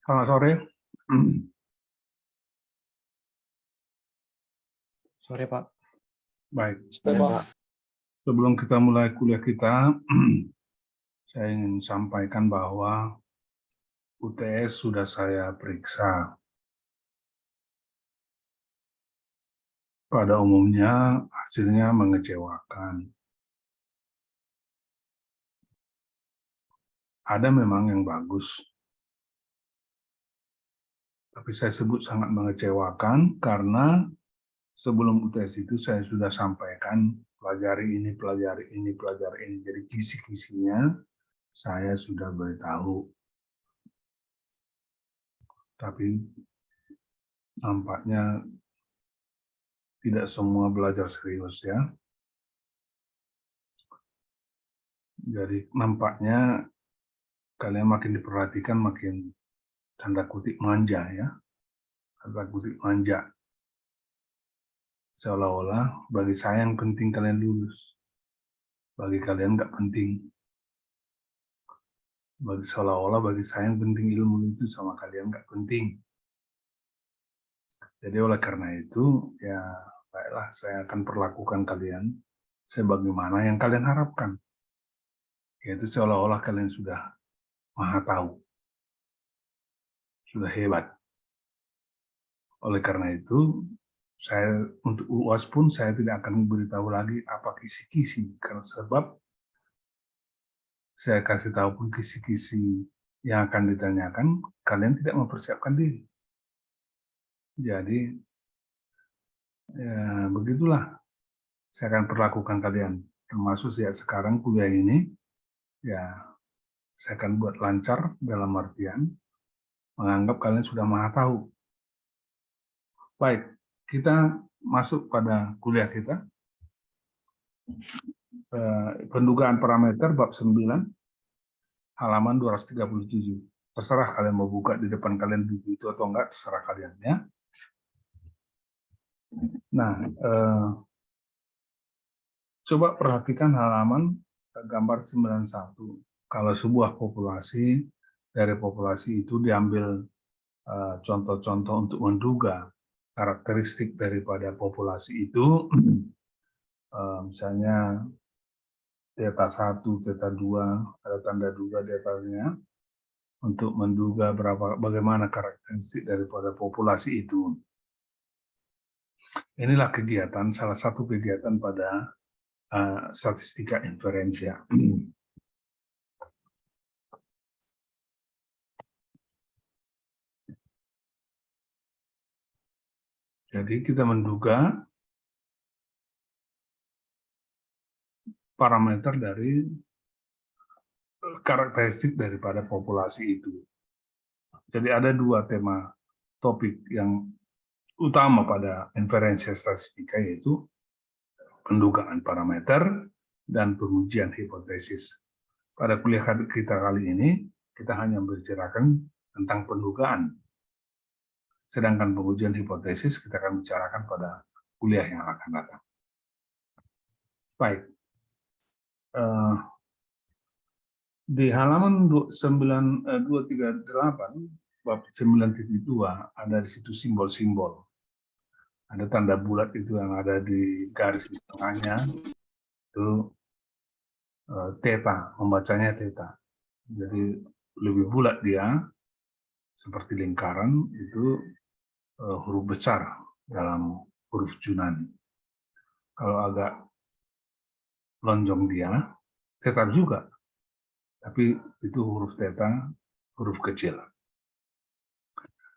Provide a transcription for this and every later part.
Selamat sore. Sore, Pak. Baik, Sore, Pak. sebelum kita mulai kuliah kita, saya ingin sampaikan bahwa UTS sudah saya periksa. Pada umumnya hasilnya mengecewakan. Ada memang yang bagus, tapi saya sebut sangat mengecewakan karena sebelum UTS itu saya sudah sampaikan pelajari ini, pelajari ini, pelajari ini. Jadi kisi-kisinya saya sudah beritahu. Tapi nampaknya tidak semua belajar serius ya. Jadi nampaknya kalian makin diperhatikan makin tanda kutip manja ya. Tanda kutip manja. Seolah-olah bagi saya yang penting kalian lulus. Bagi kalian nggak penting. Seolah-olah bagi saya yang penting ilmu itu sama kalian nggak penting. Jadi oleh karena itu ya baiklah saya akan perlakukan kalian sebagaimana yang kalian harapkan. Yaitu seolah-olah kalian sudah maha tahu. Sudah hebat. Oleh karena itu saya untuk UAS pun saya tidak akan memberitahu lagi apa kisi-kisi karena sebab saya kasih tahu pun kisi-kisi yang akan ditanyakan kalian tidak mempersiapkan diri. Jadi ya begitulah saya akan perlakukan kalian termasuk ya sekarang kuliah ini ya saya akan buat lancar dalam artian menganggap kalian sudah maha tahu. Baik, kita masuk pada kuliah kita. Pendugaan parameter bab 9 halaman 237. Terserah kalian mau buka di depan kalian buku itu atau enggak, terserah kalian ya. Nah, coba perhatikan halaman gambar 91. Kalau sebuah populasi, dari populasi itu diambil contoh-contoh untuk menduga karakteristik daripada populasi itu, misalnya theta 1, theta 2, ada tanda duga datanya, untuk menduga bagaimana karakteristik daripada populasi itu. Inilah kegiatan, salah satu kegiatan pada statistika inferensia. Jadi kita menduga parameter dari karakteristik daripada populasi itu. Jadi ada dua tema topik yang utama pada inferensia statistika, yaitu pendugaan parameter dan pengujian hipotesis. Pada kuliah kita kali ini, kita hanya membicarakan tentang pendugaan. Sedangkan pengujian hipotesis kita akan bicarakan pada kuliah yang akan datang. Baik. Di halaman 238, bab 9.2, ada di situ simbol-simbol. Ada tanda bulat itu yang ada di garis di tengahnya, itu theta, membacanya theta. Jadi lebih bulat dia, seperti lingkaran, itu huruf besar dalam huruf Yunani. Kalau agak lonjong dia, theta juga, tapi itu huruf theta, huruf kecil.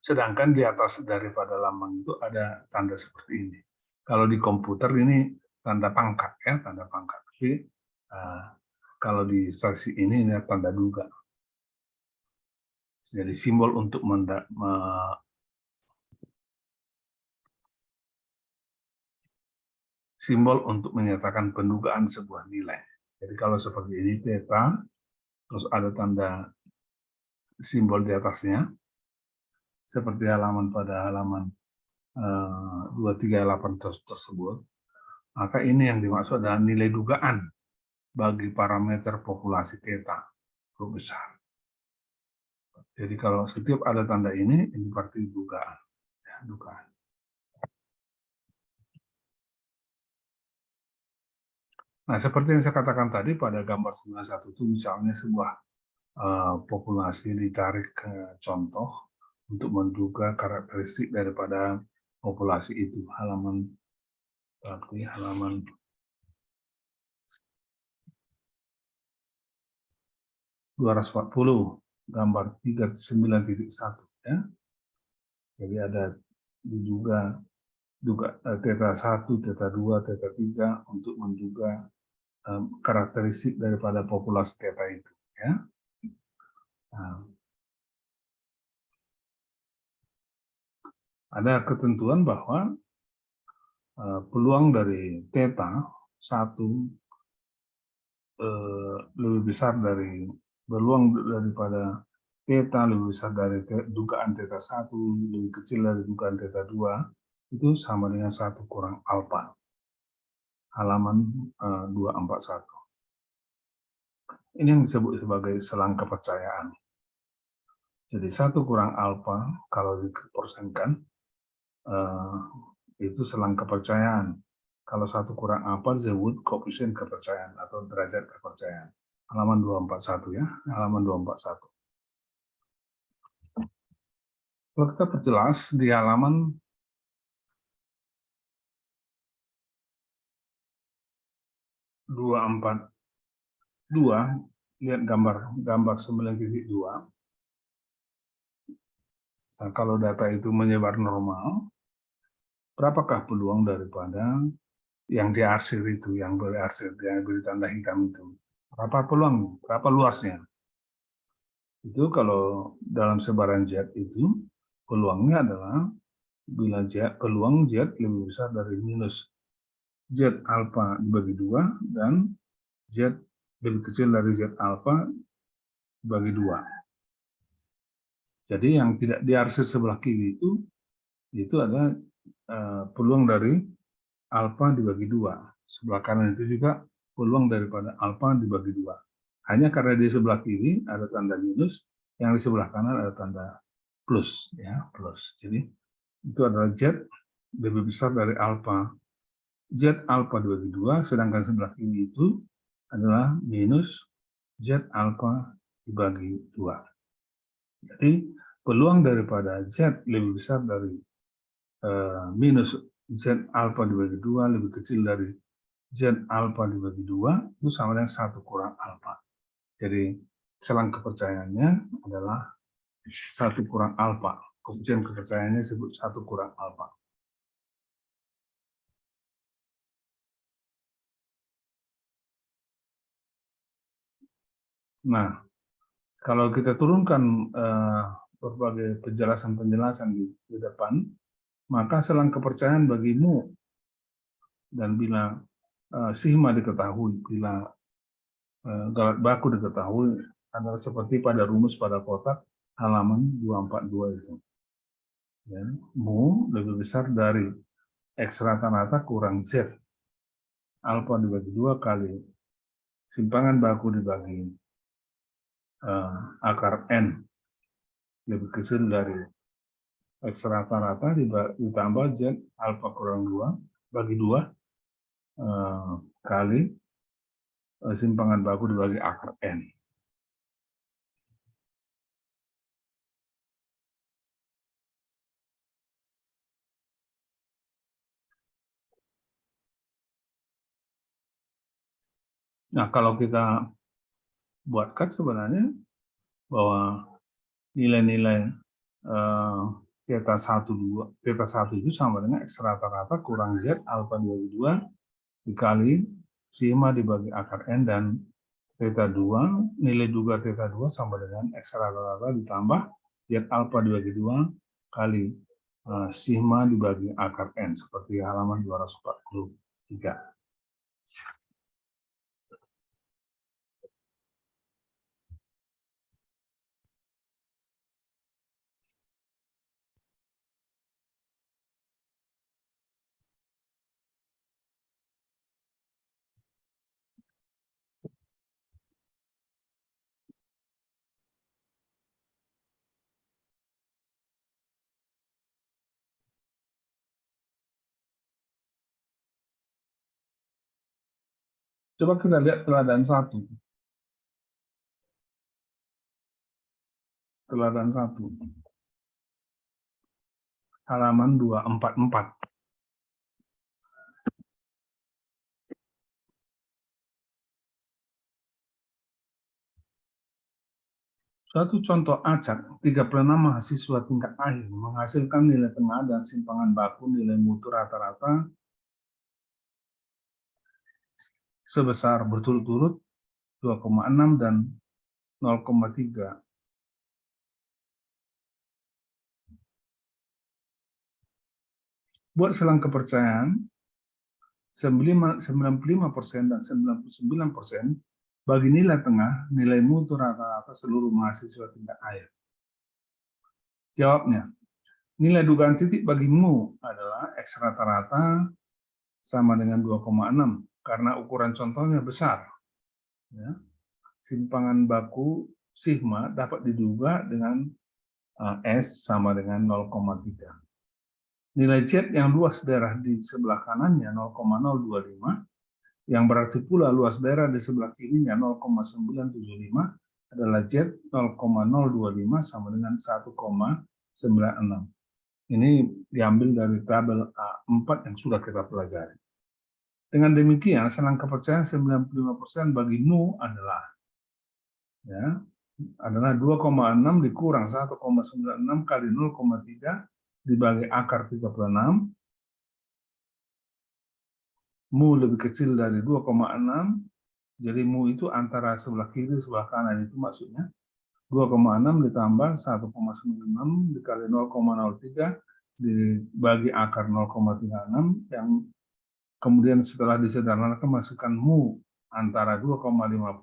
Sedangkan di atas daripada lambang itu ada tanda seperti ini. Kalau di komputer ini tanda pangkat ya, tanda pangkat. Tapi kalau di statistik ini tanda duga. Jadi simbol untuk menyatakan pendugaan sebuah nilai. Jadi kalau seperti ini theta, terus ada tanda simbol di atasnya, seperti pada halaman 238 tersebut, maka ini yang dimaksud adalah nilai dugaan bagi parameter populasi theta, huruf besar. Jadi kalau setiap ada tanda ini berarti dugaan. Ya, dugaan. Nah, seperti yang saya katakan tadi pada gambar 91 itu misalnya sebuah populasi ditarik ke contoh untuk menduga karakteristik daripada populasi itu. Halaman 240, gambar 39.1 ya. Jadi ada diduga theta 1, theta 2, theta 3 untuk menduga karakteristik daripada populasi theta itu ya. Nah, ada ketentuan bahwa peluang dari theta 1 lebih besar dari peluang daripada theta lebih besar dari dugaan theta 1 lebih kecil dari dugaan theta 2 itu sama dengan 1 kurang alfa. Halaman 241. Ini yang disebut sebagai selang kepercayaan. Jadi 1 kurang alfa kalau dipersenkan itu selang kepercayaan. Kalau 1 kurang alfa disebut koefisien kepercayaan atau derajat kepercayaan. Halaman 241 ya, halaman 241. Kalau kita perjelas di halaman 242, lihat gambar 9.2. Nah, kalau data itu menyebar normal, berapakah peluang daripada yang diarsir itu, yang berarsir, yang beri tanda hitam itu? Berapa peluang? Berapa luasnya? Itu kalau dalam sebaran Z itu, peluangnya adalah bila peluang Z lebih besar dari minus Z alfa dibagi 2 dan Z lebih kecil dari Z alfa dibagi 2. Jadi yang tidak diarsir sebelah kiri itu ada peluang dari alfa dibagi 2. Sebelah kanan itu juga peluang daripada alfa dibagi 2. Hanya karena di sebelah kiri ada tanda minus, yang di sebelah kanan ada tanda plus, ya plus. Jadi itu adalah Z lebih besar dari alfa. Z alfa dibagi 2, sedangkan sebelah kiri itu adalah minus Z alfa dibagi 2. Jadi peluang daripada Z lebih besar dari minus Z alfa dibagi 2 lebih kecil dari Z alfa dibagi 2 itu sama dengan 1 kurang alfa. Jadi selang kepercayaannya adalah 1 kurang alfa. Koefisien kepercayaannya disebut 1 kurang alfa. Nah, kalau kita turunkan berbagai penjelasan-penjelasan di depan, maka selang kepercayaan bagi mu dan bila sigma diketahui, bila galat baku diketahui adalah seperti pada rumus pada kotak halaman 242 itu. Ya, mu lebih besar dari X rata-rata kurang Z alfa dibagi 2 kali simpangan baku dibagi akar N lebih kecil dari X rata-rata ditambah Z alfa kurang 2 bagi 2 kali simpangan baku dibagi akar N. Nah, kalau kita buatkan sebenarnya bahwa nilai-nilai theta 1 itu sama dengan X rata-rata kurang Z alfa dibagi 2 dikali sigma dibagi akar N dan theta 2, nilai duga theta 2 sama dengan X rata-rata ditambah Z alfa dibagi 2 kali sigma dibagi akar N seperti halaman 243. Coba kita lihat teladan 1. Teladan 1. Halaman 244. Suatu contoh acak, 36 mahasiswa tingkat akhir menghasilkan nilai tengah dan simpangan baku nilai mutu rata-rata sebesar berturut-turut 2,6 dan 0,3. Buat selang kepercayaan 95% dan 99% bagi nilai tengah, nilai mutu rata-rata seluruh mahasiswa tingkat akhir. Jawabnya, nilai dugaan titik bagi mu adalah X rata-rata sama dengan 2,6 karena ukuran contohnya besar. Ya. Simpangan baku sigma dapat diduga dengan S sama dengan 0,3. Nilai Z yang luas daerah di sebelah kanannya 0,025, yang berarti pula luas daerah di sebelah kirinya 0,975 adalah Z 0,025 sama dengan 1,96. Ini diambil dari tabel A4 yang sudah kita pelajari. Dengan demikian, selang kepercayaan 95% bagi mu adalah 2,6 dikurang 1,96 kali 0,3 dibagi akar 36. Mu lebih kecil dari 2,6, jadi mu itu antara sebelah kiri sebelah kanan, itu maksudnya 2,6 ditambah 1,96 dikali 0,03 dibagi akar 0,36, yang kemudian setelah disederhanakan masukkan mu antara 2,50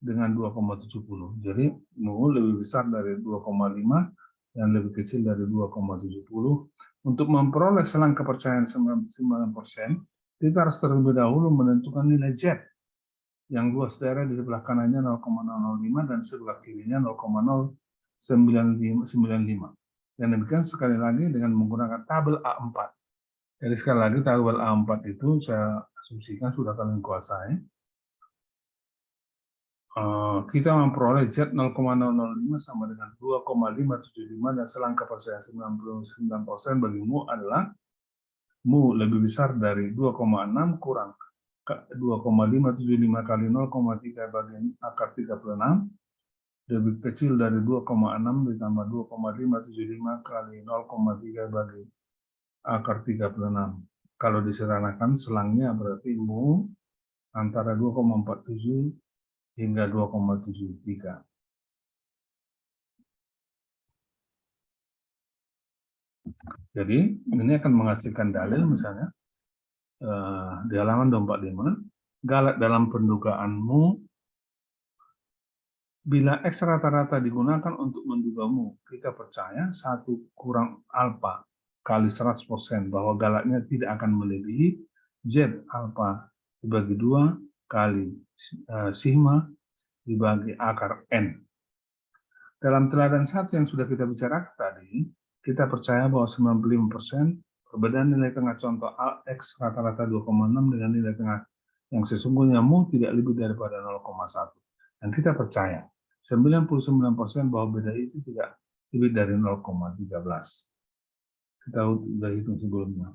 dengan 2,70. Jadi mu lebih besar dari 2,5 dan lebih kecil dari 2,70. Untuk memperoleh selang kepercayaan 99%, kita harus terlebih dahulu menentukan nilai Z yang luas daerah di sebelah kanannya 0,005 dan sebelah kirinya 0,095. Dan demikian sekali lagi dengan menggunakan tabel A4. Jadi sekali lagi tabel A4 itu saya asumsikan sudah kalian kuasai. Kita memperoleh Z 0,005 sama dengan 2,575 dan selang kepercayaan 99% bagi mu adalah mu lebih besar dari 2,6 kurang 2,575 kali 0,3 bagi akar 36 lebih kecil dari 2,6 ditambah 2,575 kali 0,3 bagi akar 36. Kalau disederhanakan selangnya berarti mu antara 2,47 hingga 2,73. Jadi ini akan menghasilkan dalil misalnya di halaman 245, galak dalam pendugaanmu bila X rata-rata digunakan untuk menduga mu, kita percaya 1 kurang alfa kali 100% bahwa galaknya tidak akan melebihi Z alfa dibagi 2 kali sigma dibagi akar N. Dalam teladan 1 yang sudah kita bicarakan tadi, kita percaya bahwa 95% perbedaan nilai tengah contoh X rata-rata 2,6 dengan nilai tengah yang sesungguhnya mu tidak lebih daripada 0,1. Dan kita percaya 99% bahwa beda itu tidak lebih dari 0,13. Kita sudah hitung sebelumnya.